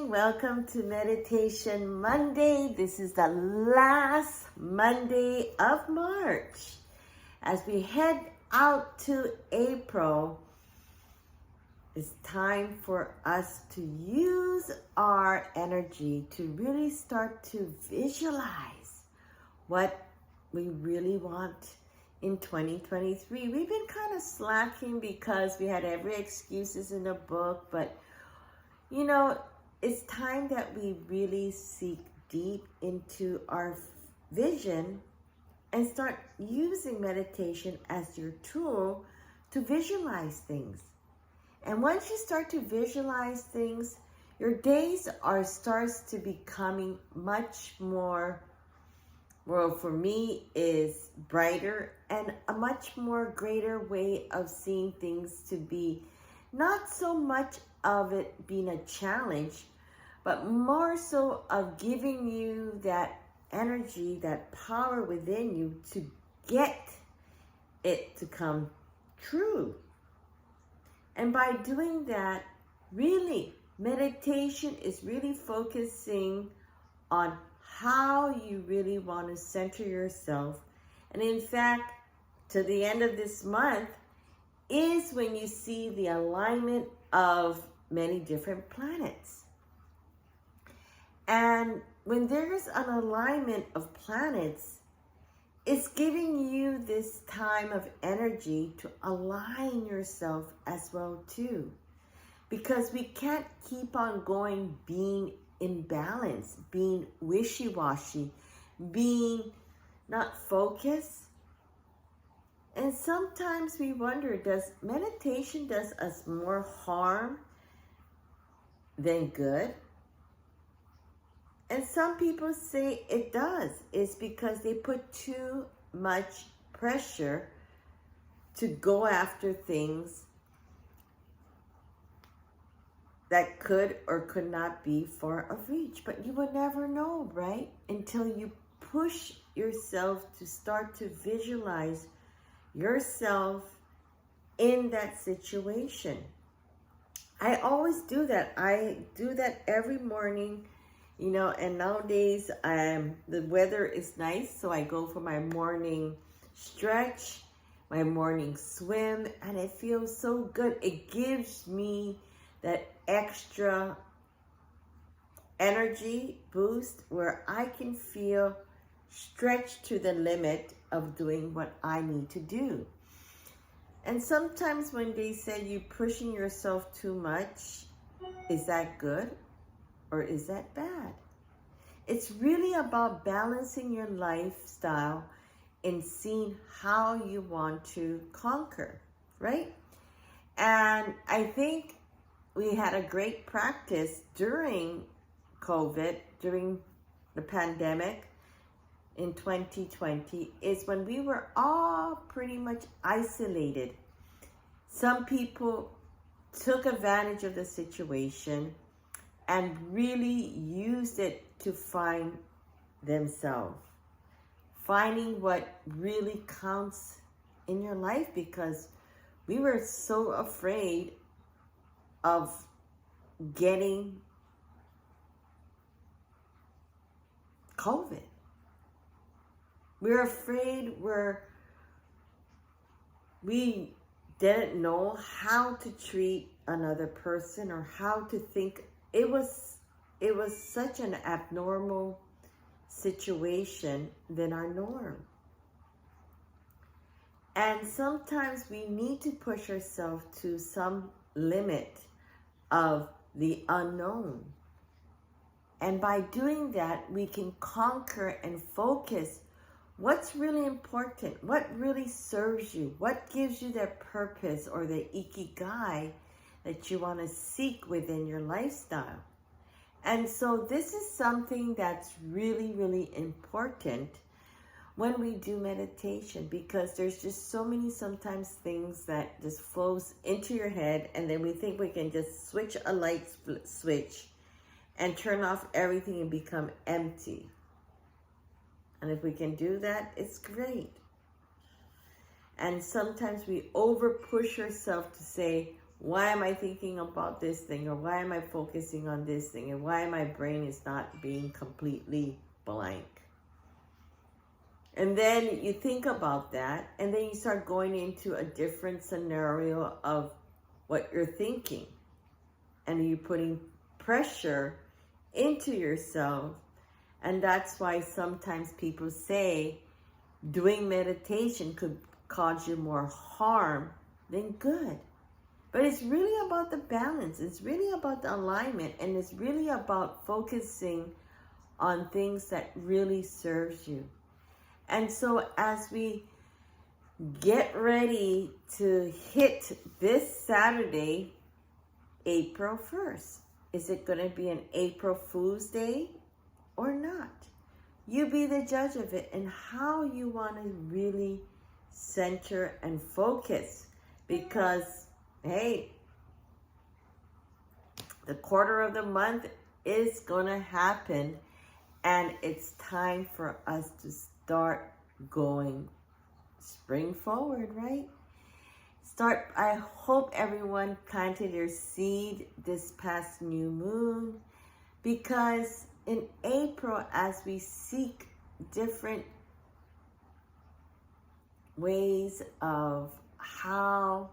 morning. Welcome to Meditation Monday. This is the last Monday of March. As we head out to April, it's time for us to use our energy to really start to visualize what we really want in 2023. We've been kind of slacking because we had every excuses in the book, but you know, it's time that we really seek deep into our vision and start using meditation as your tool to visualize things. And once you start to visualize things, your days starts to becoming much more, well, for me, is brighter and a much more greater way of seeing things to be not so much of it being a challenge, but more so of giving you that energy, that power within you to get it to come true. And by doing that, really, meditation is really focusing on how you really want to center yourself. And in fact, to the end of this month is when you see the alignment of many different planets. And when there's an alignment of planets, it's giving you this time of energy to align yourself as well too. Because we can't keep on going being imbalanced, being wishy-washy, being not focused. And sometimes we wonder, does meditation does us more harm than good? And some people say it does. It's because they put too much pressure to go after things that could or could not be far of reach. But you would never know, right? Until you push yourself to start to visualize yourself in that situation. I always do that. I do that every morning, you know, and nowadays the weather is nice, so I go for my morning stretch, my morning swim, and it feels so good. It gives me that extra energy boost where I can feel stretched to the limit of doing what I need to do. And sometimes when they say you pushing yourself too much, is that good or is that bad? It's really about balancing your lifestyle and seeing how you want to conquer, right? And I think we had a great practice during COVID, during the pandemic in 2020, is when we were all pretty much isolated. Some people took advantage of the situation and really used it to find themselves, finding what really counts in your life, because we were so afraid of getting COVID. We're afraid we didn't know how to treat another person or how to think. It was such an abnormal situation than our norm. And sometimes we need to push ourselves to some limit of the unknown. And by doing that, we can conquer and focus what's really important, what really serves you, what gives you that purpose or the ikigai that you want to seek within your lifestyle. And so this is something that's really, really important when we do meditation, because there's just so many sometimes things that just flows into your head, and then we think we can just switch a light switch and turn off everything and become empty. And if we can do that, it's great. And sometimes we over push ourselves to say, why am I thinking about this thing, or why am I focusing on this thing, and why my brain is not being completely blank. And then you think about that, and then you start going into a different scenario of what you're thinking. And you're putting pressure into yourself. And that's why sometimes people say doing meditation could cause you more harm than good. But it's really about the balance. It's really about the alignment. And it's really about focusing on things that really serves you. And so as we get ready to hit this Saturday, April 1st, is it going to be an April Fool's Day or not? You be the judge of it, and how you want to really center and focus. Because, hey, the quarter of the month is going to happen, and it's time for us to start going spring forward, right? I hope everyone planted their seed this past new moon, because in April, as we seek different ways of how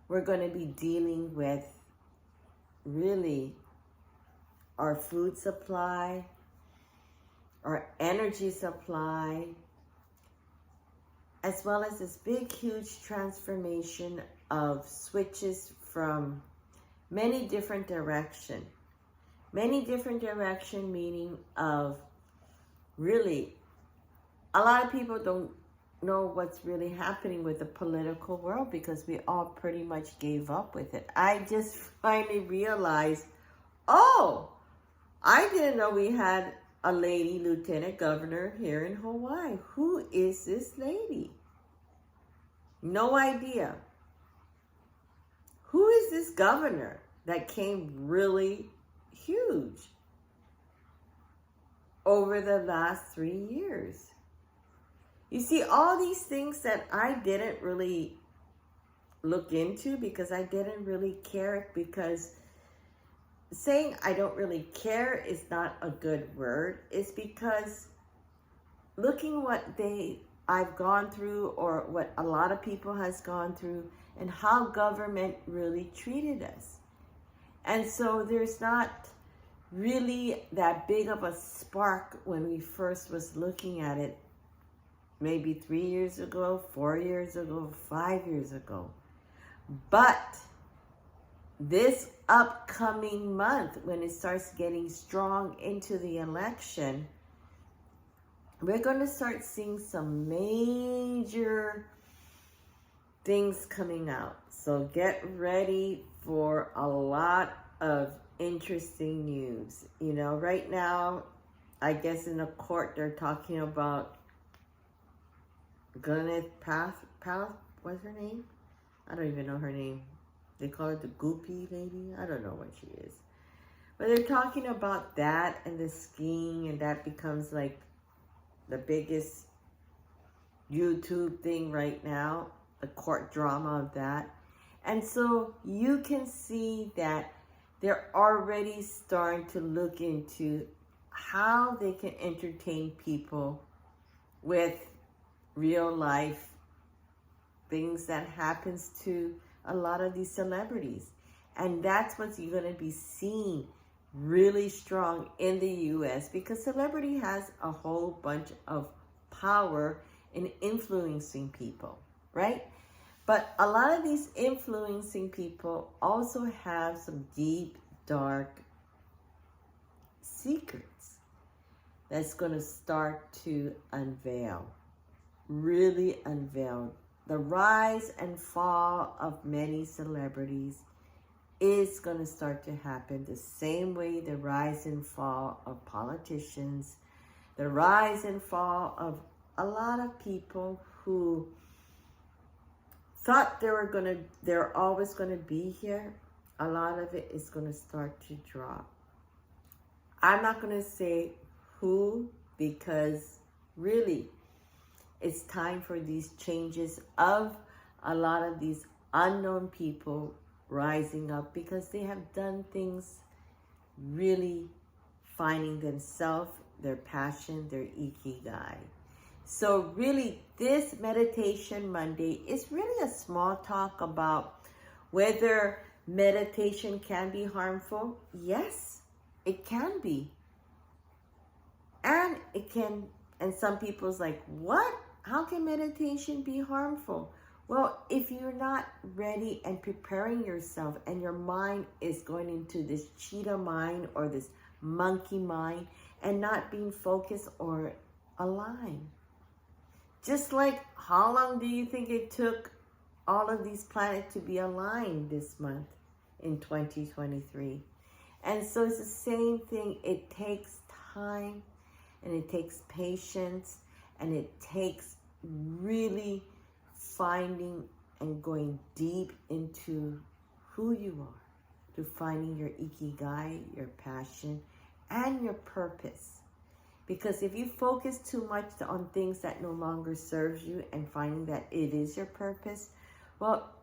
we're going to be dealing with really our food supply, our energy supply, as well as this big, huge transformation of switches from many different directions. Many different direction, meaning of really, a lot of people don't know what's really happening with the political world because we all pretty much gave up with it. I just finally realized, oh, I didn't know we had a lady lieutenant governor here in Hawaii. Who is this lady? No idea. Who is this governor that came really huge over the last 3 years? You see, all these things that I didn't really look into because I didn't really care, because saying I don't really care is not a good word. It's because looking what I've gone through, or what a lot of people has gone through, and how government really treated us. And so there's not really that big of a spark when we first was looking at it, maybe 3 years ago, 4 years ago, 5 years ago. But this upcoming month, when it starts getting strong into the election, we're going to start seeing some major things coming out. So get ready for a lot of interesting news. You know, right now, I guess in the court, they're talking about Gwyneth Paltrow, what's her name? I don't even know her name. They call it the Goopy lady. I don't know what she is. But they're talking about that and the skiing, and that becomes like the biggest YouTube thing right now, the court drama of that. And so you can see that they're already starting to look into how they can entertain people with real life things that happens to a lot of these celebrities. And that's what you're going to be seeing really strong in the US, because celebrity has a whole bunch of power in influencing people, right? But a lot of these influencing people also have some deep, dark secrets that's going to start to unveil, really unveil. The rise and fall of many celebrities is going to start to happen the same way the rise and fall of politicians, the rise and fall of a lot of people who thought they're always going to be here. A lot of it is going to start to drop. I'm not going to say who, because really it's time for these changes of a lot of these unknown people rising up because they have done things really finding themselves, their passion, their ikigai. So really, this Meditation Monday is really a small talk about whether meditation can be harmful. Yes, it can be. And it can, and some people's like, what? How can meditation be harmful? Well, if you're not ready and preparing yourself and your mind is going into this cheetah mind or this monkey mind and not being focused or aligned. Just like, how long do you think it took all of these planets to be aligned this month in 2023? And so it's the same thing. It takes time and it takes patience and it takes really finding and going deep into who you are, to finding your ikigai, your passion, and your purpose. Because if you focus too much on things that no longer serves you and finding that it is your purpose, well,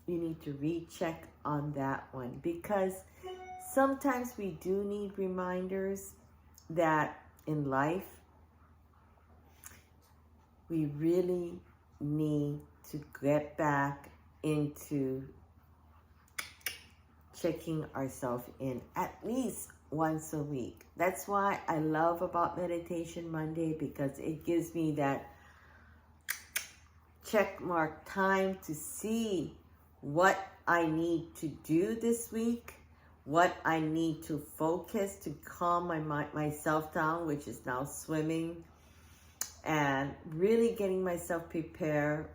you need to recheck on that one. Because sometimes we do need reminders that in life, we really need to get back into checking ourselves in at least once a week. That's why I love about Meditation Monday, because it gives me that check mark time to see what I need to do this week, what I need to focus to calm myself down, which is now swimming, and really getting myself prepared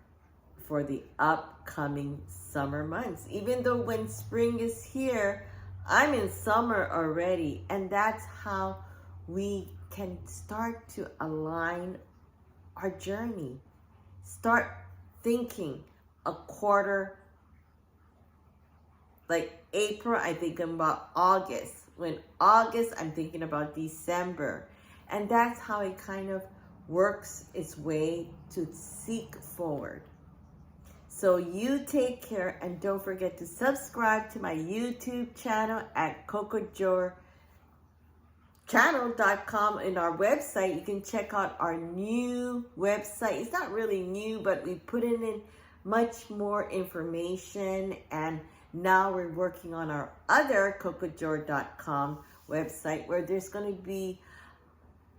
for the upcoming summer months. Even though when spring is here, I'm in summer already, and that's how we can start to align our journey. Start thinking a quarter, like April, I think about August. When August, I'm thinking about December. And that's how it kind of works its way to seek forward. So you take care, and don't forget to subscribe to my YouTube channel at CocoJoeChannel.com. In our website, you can check out our new website. It's not really new, but we put in much more information, and now we're working on our other CocoJoe.com website, where there's going to be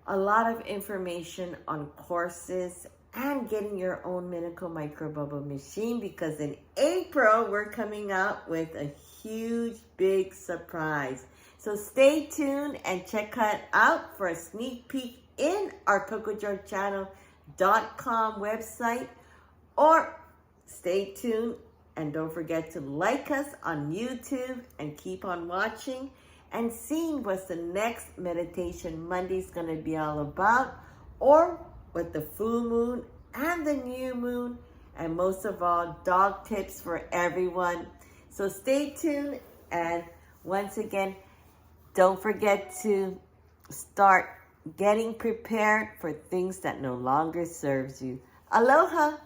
a lot of information on courses and getting your own medical microbubble machine, because in April, we're coming out with a huge, big surprise. So stay tuned and check it out for a sneak peek in our CocoJoeChannel.com website, or stay tuned and don't forget to like us on YouTube and keep on watching and seeing what's the next Meditation Monday is going to be all about, or what the full moon and the new moon, and most of all, dog tips for everyone. So stay tuned, and once again, don't forget to start getting prepared for things that no longer serves you. Aloha!